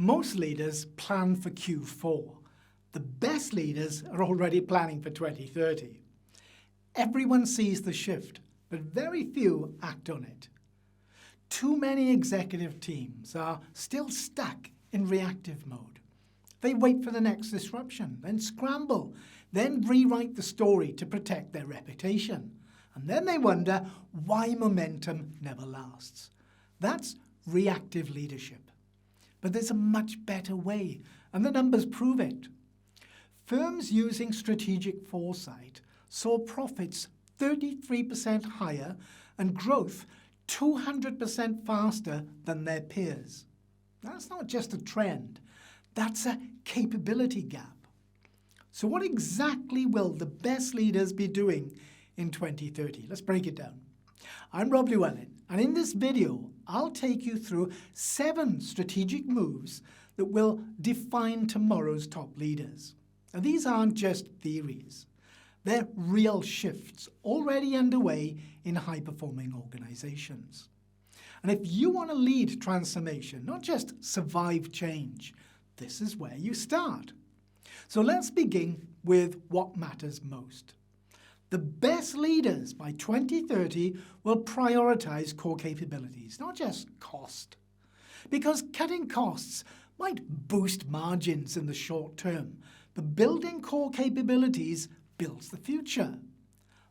Most leaders plan for Q4. The best leaders are already planning for 2030. Everyone sees the shift, but very few act on it. Too many executive teams are still stuck in reactive mode. They wait for the next disruption, then scramble, then rewrite the story to protect their reputation. And then they wonder why momentum never lasts. That's reactive leadership. But there's a much better way, and the numbers prove it. Firms using strategic foresight saw profits 33% higher and growth 200% faster than their peers. That's not just a trend, that's a capability gap. So what exactly will the best leaders be doing in 2030? Let's break it down. I'm Rob Llewellyn, and in this video, I'll take you through 7 strategic moves that will define tomorrow's top leaders. Now, these aren't just theories. They're real shifts already underway in high-performing organizations. And if you want to lead transformation, not just survive change, this is where you start. So let's begin with what matters most. The best leaders by 2030 will prioritize core capabilities, not just cost. Because cutting costs might boost margins in the short term, but building core capabilities builds the future.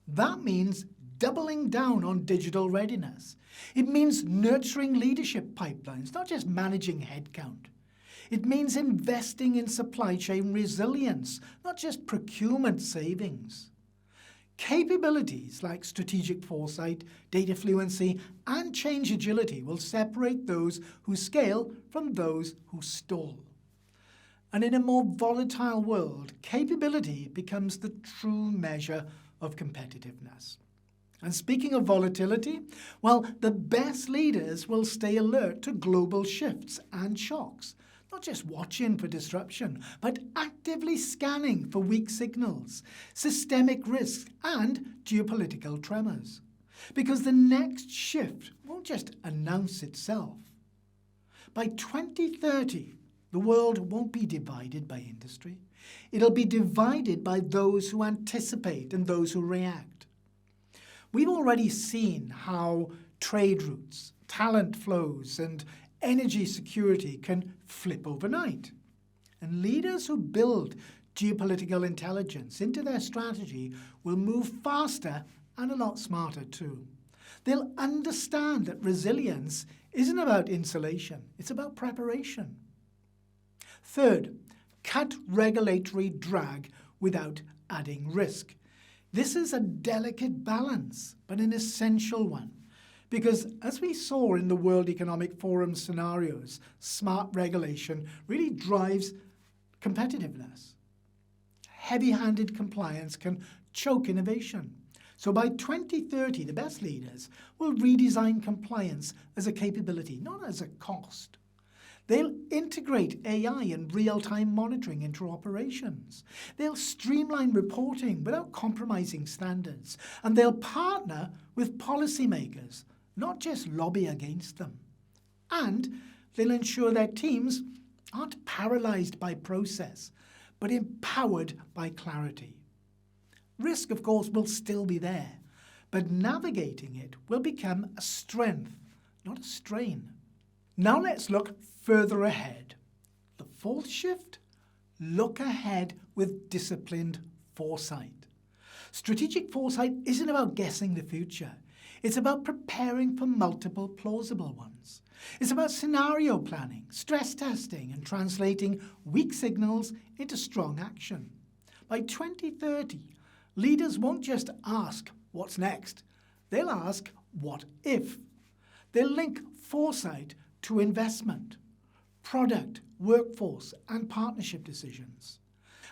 That means doubling down on digital readiness. It means nurturing leadership pipelines, not just managing headcount. It means investing in supply chain resilience, not just procurement savings. Capabilities like strategic foresight, data fluency, and change agility will separate those who scale from those who stall. And in a more volatile world, capability becomes the true measure of competitiveness. And speaking of volatility, well, the best leaders will stay alert to global shifts and shocks, not just watching for disruption, but actively scanning for weak signals, systemic risks, and geopolitical tremors. Because the next shift won't just announce itself. By 2030, the world won't be divided by industry. It'll be divided by those who anticipate and those who react. We've already seen how trade routes, talent flows, and energy security can flip overnight. And leaders who build geopolitical intelligence into their strategy will move faster and a lot smarter too. They'll understand that resilience isn't about insulation, it's about preparation. Third, cut regulatory drag without adding risk. This is a delicate balance, but an essential one. Because as we saw in the World Economic Forum scenarios, smart regulation really drives competitiveness. Heavy-handed compliance can choke innovation. So by 2030, the best leaders will redesign compliance as a capability, not as a cost. They'll integrate AI and real-time monitoring into operations. They'll streamline reporting without compromising standards. And they'll partner with policymakers, not just lobby against them. And they'll ensure their teams aren't paralyzed by process, but empowered by clarity. Risk, of course, will still be there, but navigating it will become a strength, not a strain. Now let's look further ahead. The fourth shift? Look ahead with disciplined foresight. Strategic foresight isn't about guessing the future. It's about preparing for multiple plausible ones. It's about scenario planning, stress testing, and translating weak signals into strong action. By 2030, leaders won't just ask, what's next? They'll ask, what if? They'll link foresight to investment, product, workforce, and partnership decisions.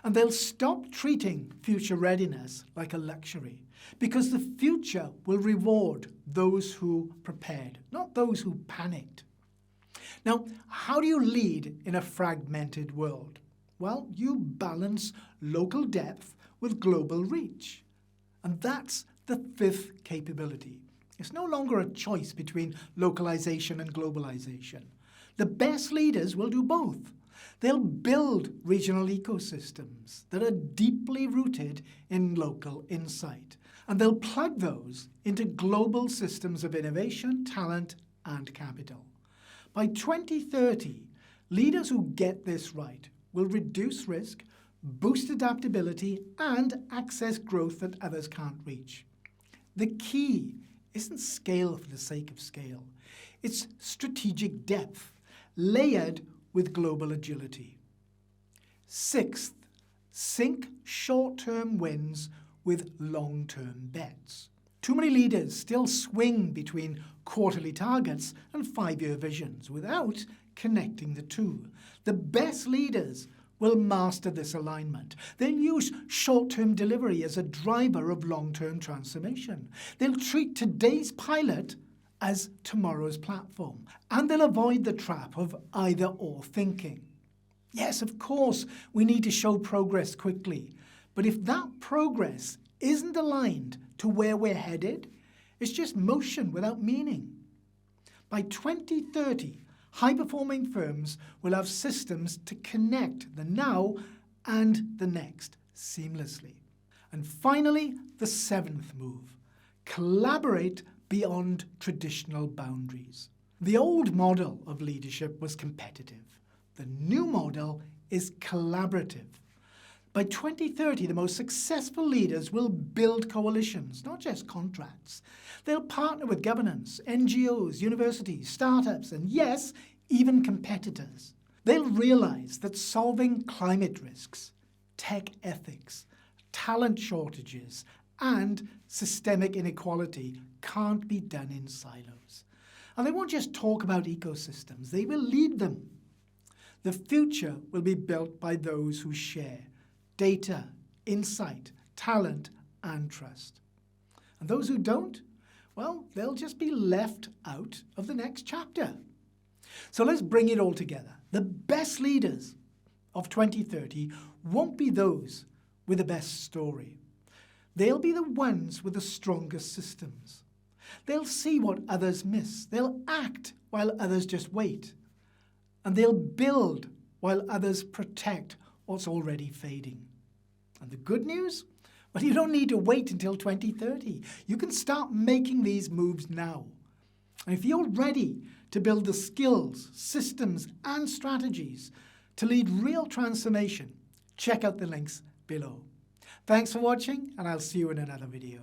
And they'll stop treating future readiness like a luxury, because the future will reward those who prepared, not those who panicked. Now, how do you lead in a fragmented world? Well, you balance local depth with global reach. And that's the fifth capability. It's no longer a choice between localization and globalization. The best leaders will do both. They'll build regional ecosystems that are deeply rooted in local insight, and they'll plug those into global systems of innovation, talent, and capital. By 2030, leaders who get this right will reduce risk, boost adaptability, and access growth that others can't reach. The key isn't scale for the sake of scale. It's strategic depth, layered with global agility. Sixth, sync short-term wins with long-term bets. Too many leaders still swing between quarterly targets and 5-year visions without connecting the two. The best leaders will master this alignment. They'll use short-term delivery as a driver of long-term transformation. They'll treat today's pilot as tomorrow's platform, and they'll avoid the trap of either-or thinking. Yes, of course, we need to show progress quickly, but if that progress isn't aligned to where we're headed, it's just motion without meaning. By 2030, high-performing firms will have systems to connect the now and the next seamlessly. And finally, the seventh move: collaborate beyond traditional boundaries. The old model of leadership was competitive. The new model is collaborative. By 2030, the most successful leaders will build coalitions, not just contracts. They'll partner with governments, NGOs, universities, startups, and yes, even competitors. They'll realize that solving climate risks, tech ethics, talent shortages, and systemic inequality can't be done in silos. And they won't just talk about ecosystems, they will lead them. The future will be built by those who share data, insight, talent, and trust. And those who don't, well, they'll just be left out of the next chapter. So let's bring it all together. The best leaders of 2030 won't be those with the best story. They'll be the ones with the strongest systems. They'll see what others miss. They'll act while others just wait. And they'll build while others protect what's already fading. And the good news? Well, you don't need to wait until 2030. You can start making these moves now. And if you're ready to build the skills, systems, and strategies to lead real transformation, check out the links below. Thanks for watching, and I'll see you in another video.